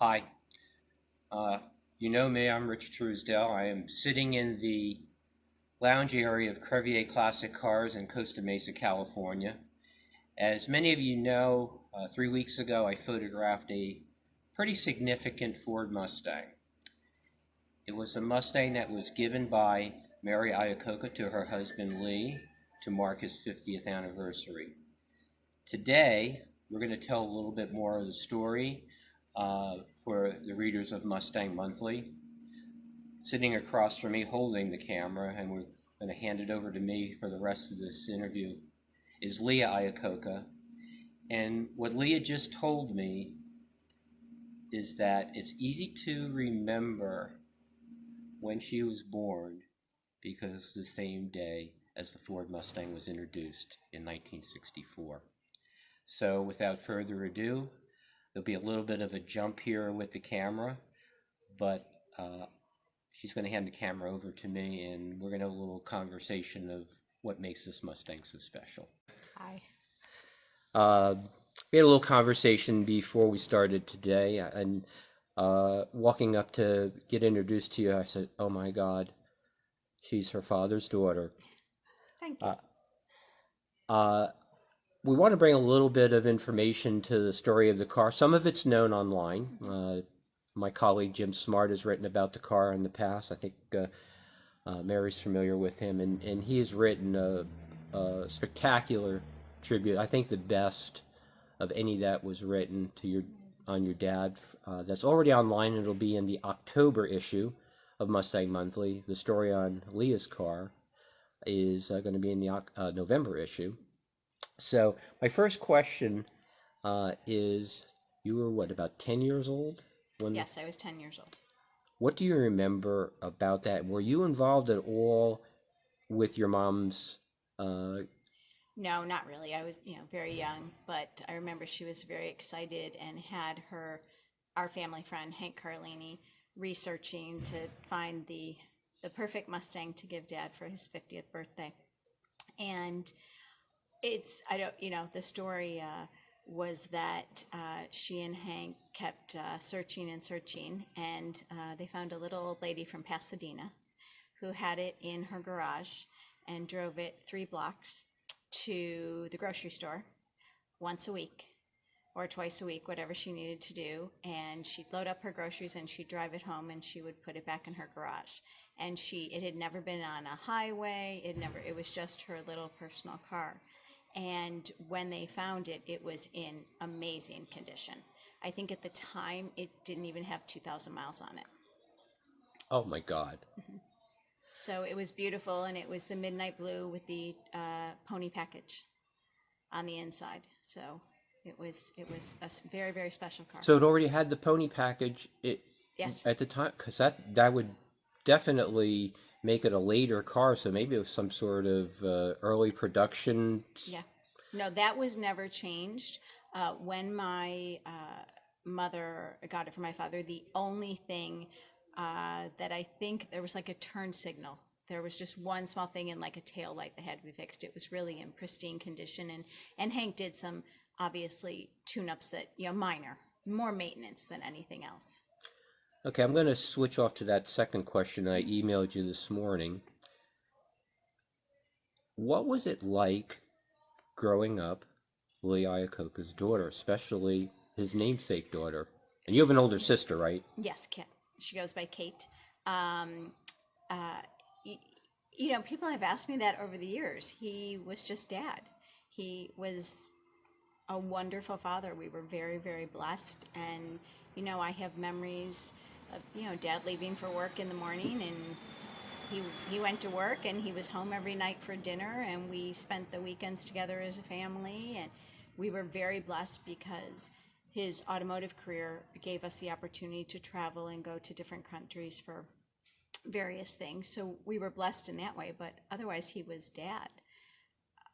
Hi. Uh, you know me, I'm Rich Truesdale. I am sitting in the lounge area of Crevier Classic Cars in Costa Mesa, California. As many of you know, 3 weeks ago I photographed a pretty significant Ford Mustang. It was a Mustang that was given by Mary Iacocca to her husband Lee to mark his 50th anniversary. Today, we're going to tell a little bit more of the story for the readers of Mustang Monthly. Sitting across from me holding the camera, and we're going to hand it over to me for the rest of this interview, is Lia Iacocca. And what Lia just told me is that it's easy to remember when she was born because it's the same day as the Ford Mustang was introduced in 1964. So without further ado, there'll be a little bit of a jump here with the camera, but she's going to hand the camera over to me, and we're going to have a little conversation of what makes this Mustang so special. Hi. Uh, we had a little conversation before we started today, and walking up to get introduced to you, I said, "Oh my God, she's her father's daughter." Thank you. Uh, we want to bring a little bit of information to the story of the car. Some of it's known online. My colleague Jim Smart has written about the car in the past. I think Mary's familiar with him, and he has written a spectacular tribute. I think the best of any that was written to your on your dad. That's already online. It'll be in the October issue of Mustang Monthly. The story on Leah's car is going to be in the November issue. So my first question is, you were what, about 10 years old when? Yes, I was 10 years old. What do you remember about that? Were you involved at all with your mom's? Uh, No, not really. I was, very young, but I remember she was very excited and had our family friend, Hank Carlini, researching to find the perfect Mustang to give Dad for his 50th birthday. And I don't, the story was that she and Hank kept searching and searching, and they found a little old lady from Pasadena who had it in her garage and drove it 3 blocks to the grocery store once a week or twice a week, whatever she needed to do. And she'd load up her groceries and she'd drive it home and she would put it back in her garage. And it had never been on a highway. It was just her little personal car. And when they found it, it was in amazing condition. I think at the time it didn't even have 2,000 miles on it. oh my God. So it was beautiful, and it was the midnight blue with the pony package on the inside. So it was a very very special car. So it already had the pony package Yes. at the time, because that would definitely make it a later car. So maybe it was some sort of early production. Yeah. No, that was never changed. When my mother got it for my father, the only thing that I think there was like a turn signal. There was just one small thing and like a tail light that had to be fixed. It was really in pristine condition, and Hank did some obviously tune-ups that minor, more maintenance than anything else. Okay, I'm going to switch off to that second question I emailed you this morning. What was it like growing up Lia Iacocca's daughter, especially his namesake daughter? And you have an older sister, right? Yes, Kit. She goes by Kate. Um, y- People have asked me that over the years. He was just Dad. He was a wonderful father. We were very, very blessed. And, I have memories of, Dad leaving for work in the morning, and he went to work and he was home every night for dinner, and we spent the weekends together as a family. And we were very blessed because his automotive career gave us the opportunity to travel and go to different countries for various things. So we were blessed in that way, but otherwise he was Dad.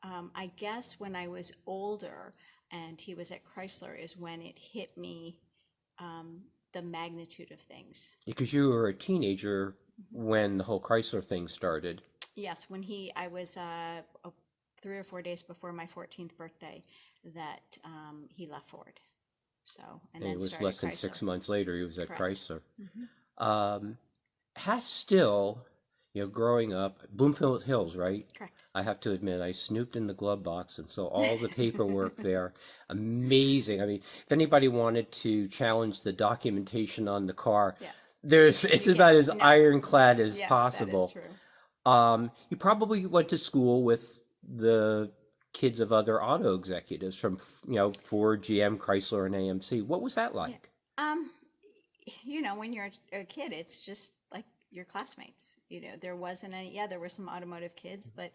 I guess when I was older and he was at Chrysler is when it hit me, the magnitude of things. Because you were a teenager when the whole Chrysler thing started. Yes, I was 3 or 4 days before my 14th birthday that he left Ford. So, and And then it was started less than Chrysler. 6 months later he was at Correct. Chrysler. Has still, growing up, Bloomfield Hills, right? Correct. I have to admit, I snooped in the glove box and saw all the paperwork there. Amazing. I mean, if anybody wanted to challenge the documentation on the car, Yeah. it's You about can't. as No. ironclad as Yes, that is possible. true. You probably went to school with the kids of other auto executives from, Ford, GM, Chrysler, and AMC. What was that Yeah. like? When you're a kid, it's just like your classmates. There wasn't any. Yeah, there were some automotive kids, but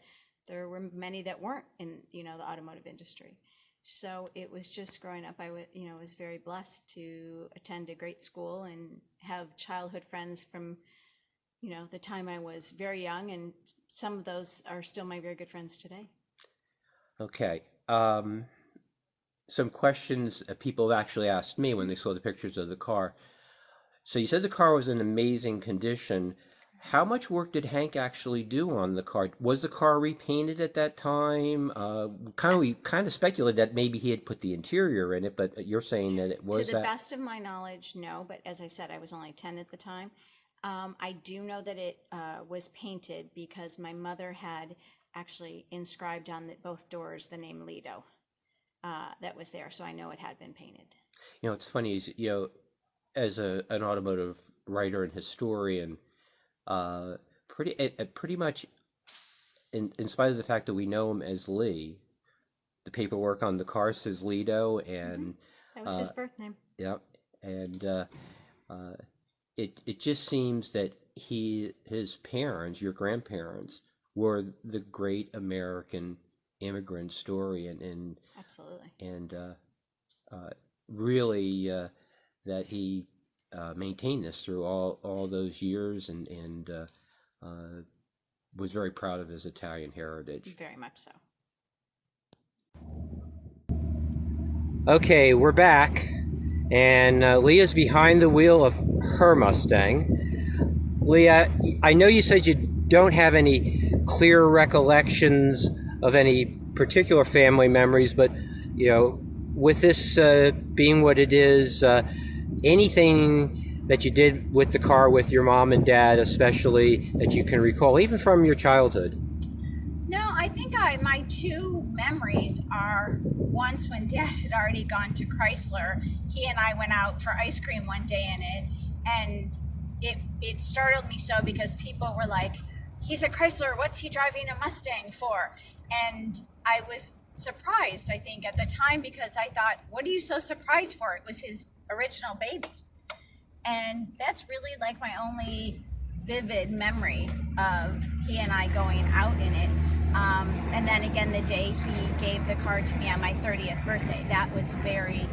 there were many that weren't in the automotive industry. So it was just growing up. I was very blessed to attend a great school and have childhood friends from the time I was very young, and some of those are still my very good friends today. Okay. Some questions people have actually asked me when they saw the pictures of the car. So you said the car was in amazing condition. How much work did Hank actually do on the car? Was the car repainted at that time? We kind of speculated that maybe he had put the interior in it, but you're saying that it To was the that. best of my knowledge, no. But as I said, I was only 10 at the time. I do know that it was painted because my mother had actually inscribed on both doors the name Lido that was there. So I know it had been painted. It's funny, is, as an automotive writer and historian, pretty much, in spite of the fact that we know him as Lee, the paperwork on the car says Lido, and That was his birth name. yeah, and it just seems that his parents, your grandparents, were the great American immigrant story, and Absolutely. really that he maintained this through all those years, and was very proud of his Italian heritage. Very much so. Okay, we're back, and Leah's behind the wheel of her Mustang. Leah, I know you said you don't have any clear recollections of any particular family memories, but with this being what it is, anything that you did with the car with your mom and dad, especially that you can recall, even from your childhood? No, I think my two memories are once when Dad had already gone to Chrysler. He and I went out for ice cream one day in it, and it startled me so because people were like, "He's a Chrysler. What's he driving a Mustang for?" And I was surprised, I think, at the time because I thought, "What are you so surprised for?" It was his original baby, and that's really like my only vivid memory of he and I going out in it. And then again, the day he gave the car to me on my 30th birthday, that was very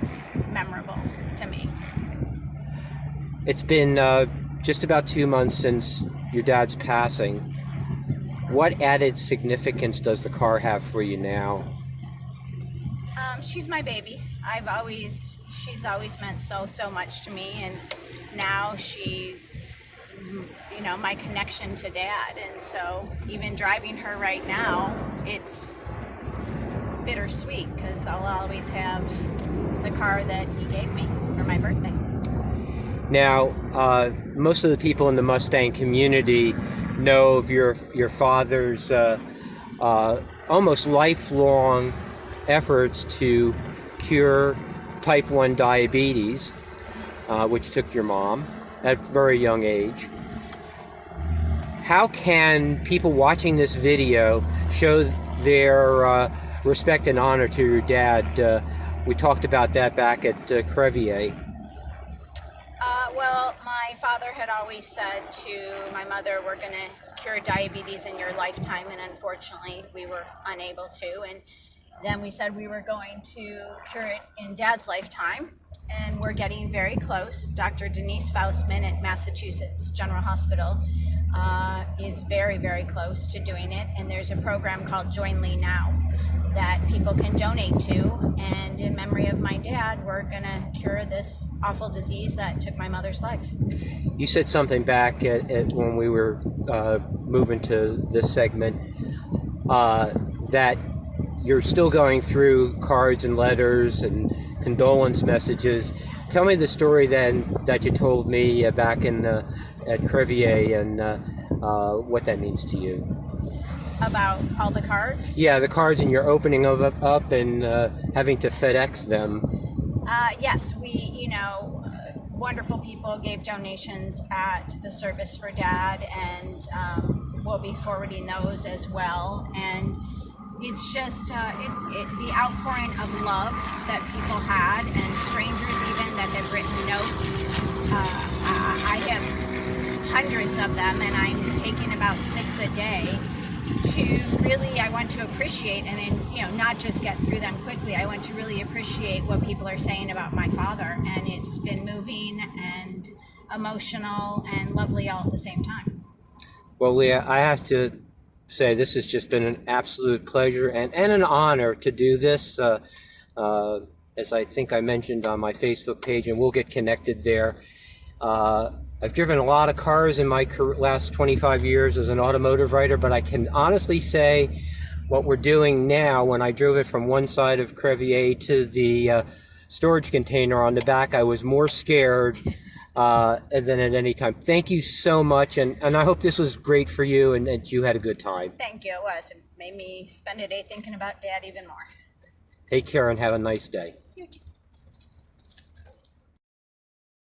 memorable to me. It's been just about 2 months since your dad's passing. What added significance does the car have for you now? She's my baby. She's always meant so much to me, and now she's my connection to Dad. And so even driving her right now, it's bittersweet because I'll always have the car that he gave me for my birthday. Now, most of the people in the Mustang community know of your father's almost lifelong efforts to cure type 1 diabetes, which took your mom at a very young age. How can people watching this video show their respect and honor to your dad? We talked about that back at Crevier. Well, my father had always said to my mother, "We're going to cure diabetes in your lifetime," and unfortunately we were unable to. And then we said we were going to cure it in Dad's lifetime, and we're getting very close. Dr. Denise Faustman at Massachusetts General Hospital is very, very close to doing it, and there's a program called Join Lee Now that people can donate to, and in memory of my dad, we're gonna cure this awful disease that took my mother's life. You said something back at when we were moving to this segment, that you're still going through cards and letters and condolence messages. Tell me the story then that you told me back in at Crevier and what that means to you. About all the cards. Yeah, the cards and you're opening them up and having to FedEx them. Yes, wonderful people gave donations at the Service for Dad, and we'll be forwarding those as well. And it's just the outpouring of love that people had, and strangers even that have written notes. I have hundreds of them, and I'm taking about 6 a day. I want to appreciate and not just get through them quickly. I want to really appreciate what people are saying about my father, and it's been moving and emotional and lovely all at the same time. Well, Leah, I have to say this has just been an absolute pleasure and an honor to do this. As I think I mentioned on my Facebook page, and we'll get connected there. I've driven a lot of cars in my last 25 years as an automotive writer, but I can honestly say what we're doing now, when I drove it from one side of Crevier to the storage container on the back, I was more scared than at any time. Thank you so much, and I hope this was great for you and that you had a good time. Thank you. It was. It made me spend a day thinking about Dad even more. Take care and have a nice day. You too.